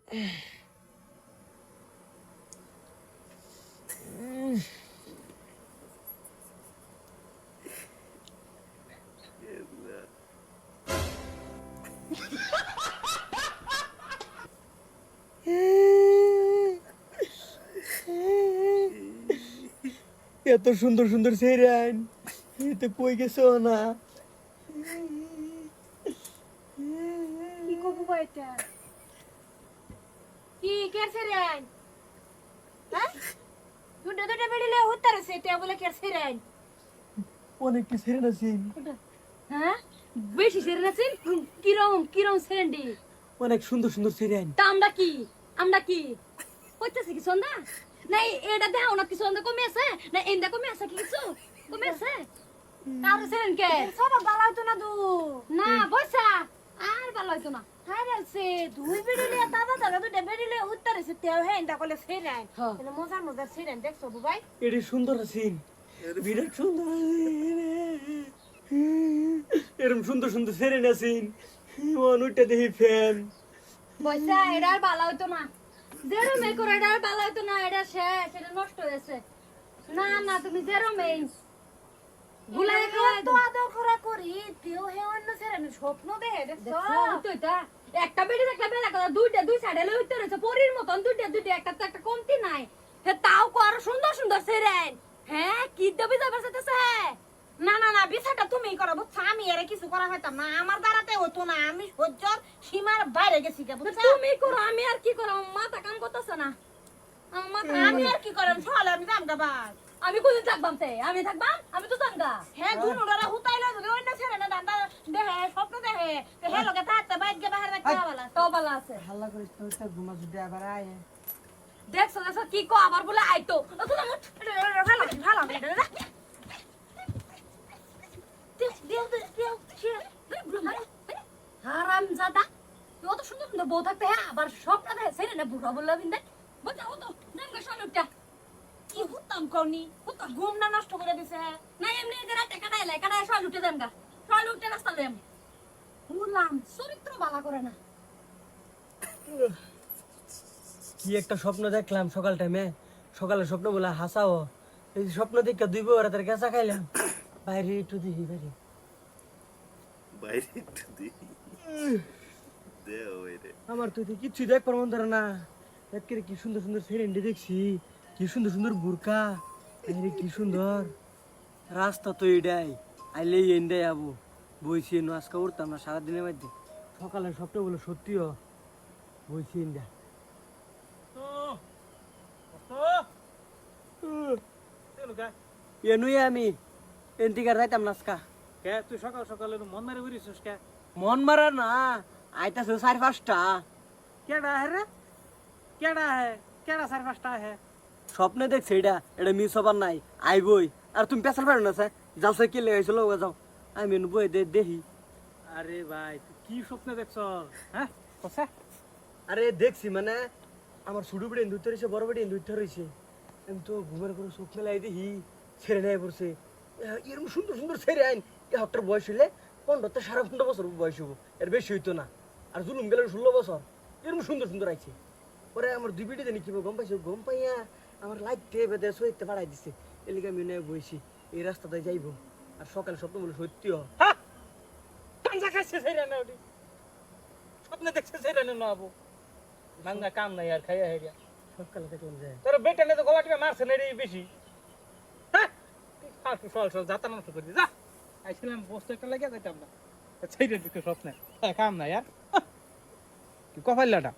এত সুন্দর সুন্দর সেরাইন তো কই গেছো না? কি করবো এটা? কি কেছে রেন? হ্যাঁ? দুটো দুটো বেড়িলে উত্তর সেটা বলে কেছে রেন? অনেক কি সেরেন আছে, হ্যাঁ? বেশি সেরেন আছেন? কিরম সেরেন্ডি? অনেক সুন্দর সুন্দর সেরাইন। তা আমরা কি? কইতেছি কি সন্ধ্যা? না এটা দেও না কি সন্ধ্যা কমে আছে? না এন্ডা কমে আছে কি কিছু? কমে আছে? কার সেরেন কে? সব ভালো হইতো না দু। না বসা। আর ভালো হইতো না। হারালছে দুই বেড়িলে দাদা দুইটা বেড়িলে উত্তর আছে তেও হে এন্ডা কলে সেরেন। মানে মজার সেরেন দেখছো বুবাই? এটি সুন্দর আছেন, বিরাট সুন্দর আছেন। এরকম সুন্দর সুন্দর সেরেন আছেন, ওইটা দেখি ফ্যান। বসা এটা আর ভালো হইতো না। যেরম এই করে এটা আর ভালো হইতো না, এটা শেষ, এটা নষ্ট হয়েছে। না না তুমি যেরম এই ভুলাই খাওয়াই তো আদর করা করি তেও হে অন্য সেরেন স্বপ্ন দেখে দেখছো তো এটা একটা বেড়ি দেখলে বেলা কথা দুইটা দুই সাইডে লই উত্তর হইছে পরীর মতন দুইটা একটা তো একটা কমতি নাই। হে তাও কো আর সুন্দর সুন্দর সেরেন। হ্যাঁ কি দেবি যাবার সাথে না বিচারটা তুমিই করো বুঝছো, আমি এর কিছু করা হইতাম না, আমার দ্বারাতে হতো না, আমি সহ্যর সীমার বাইরে গেছি কে বুঝছো। তুমি করো আমি আর কি করব, মাথা কাম করতেছ না আমার মাথা। আমি আর কি করব, চল আমি যাম গা বাস। আমি কোন থাকবাম তে আমি থাকবাম, আমি তো যাম গা। হ্যাঁ দুনুরা হুতাইলা যদি অন্য ছেড়ে না দান্দা দেহে স্বপ্ন দেহে তে হে লগে থাকতে বাইরে গে বাহির রাখতে ভালো আছে তো ভালো আছে। হাল্লা করিস তো, একটা ঘুমা যদি আবার আয়। দেখছো দেখছো কি কো আবার বলে আইতো ভালো হারাম জাদা তুই অত সুন্দর সুন্দর বউ থাকতে হ্যাঁ আবার স্বপ্ন দেখে ছেড়ে না বুড়া বললা বিন্দে বোঝাও তো নামগা সলুকটা কি হুতাম কওনি হুতা ঘুম না নষ্ট করে দিছে না এমনি এদের রাতে কাটায় সলুকটা দেমগা সলুকটা রাস্তা দেম বললাম চরিত্র বালা করে না। কি একটা স্বপ্ন দেখলাম সকাল টাইমে, সকালে স্বপ্ন বলে হাসাও, এই স্বপ্ন দেখে দুই বউ রাতের গেঁচা খাইলাম। বাইরে একটু দেখি, বাইরে বাইরে একটু দেখি দেও রে। আমার তো কিচ্ছু দেখবার মন ধরে না। একের কি সুন্দর সুন্দর সেরেন্ডি দেখছি, কি সুন্দর সুন্দর বুরকা, আরে কি সুন্দর রাস্তা তো এটাই, আইলে এন্ডে যাবো। বইছি এনে আজকে উঠতাম না সারাদিনের মধ্যে, সকালে স্বপ্ন বলে সত্যিও বইছি এন্ডা। এনুই আমি এন্টিকার যাইতাম না আজকা। কে তুই সকাল সকাল মন মারে উড়িছিস কে? মন মারা না, আইতাছে 4-5টা। কেডা হে রে? কেডা হে? কেডা 4-5টা হে? স্বপ্নে দেখছে এটা মিস হবার নাই, আইবই। আর তুমি পেছাল পারো না স্যার, যাও স্যার কে লেগেছিল যাও, আমি এনে বই দেখি। আরে ভাই তুই কি স্বপ্ন দেখছ? হ্যাঁ কসে? আরে দেখছি মানে আমার ছোট বেড়ে ইন্দুতে রয়েছে, বড় বেড়ে ইন্দুতে রয়েছে। আমি তো ঘুমের করে চোখ মেলাই দেখি ছেড়ে নেয় পড়ছে। এরকম সুন্দর সুন্দর ছেড়ে আইন, এ হকটার বয়স হইলে 15-15.5 বছর বয়স হবো, এর বেশি হইতো না। আর জুলুম গেলে 16 বছর, এরকম সুন্দর সুন্দর আইছে। পরে আমার দুই বেটি জানি কিভাবে গম পাইছো, গম পাইয়া আমার লাইটে বেঁধে সইতে পাঠাই দিছে। এলিকে আমি নেয় বইছি, এই রাস্তাটায় যাইবো। আর সকালে স্বপ্ন বলে সত্যিও হ্যাঁ কাঞ্জা খাইছে সেরা না ওটি। স্বপ্ন দেখছে সেরা না আবু। মাঙ্গা কাম নাই আর খাইয়া হেরিয়া। সকালে দেখলাম যায়। তোর বেটা নে তো গলাটিকে মারছে না রে বেশি। হ্যাঁ তুই ফালতু সল যাতা নষ্ট করে যা। আইছিলাম বস্তু একটা লাগিয়ে যাইতাম না। সেইটা দিকে স্বপ্নে কাম নাই আর কি কফাইলাটা।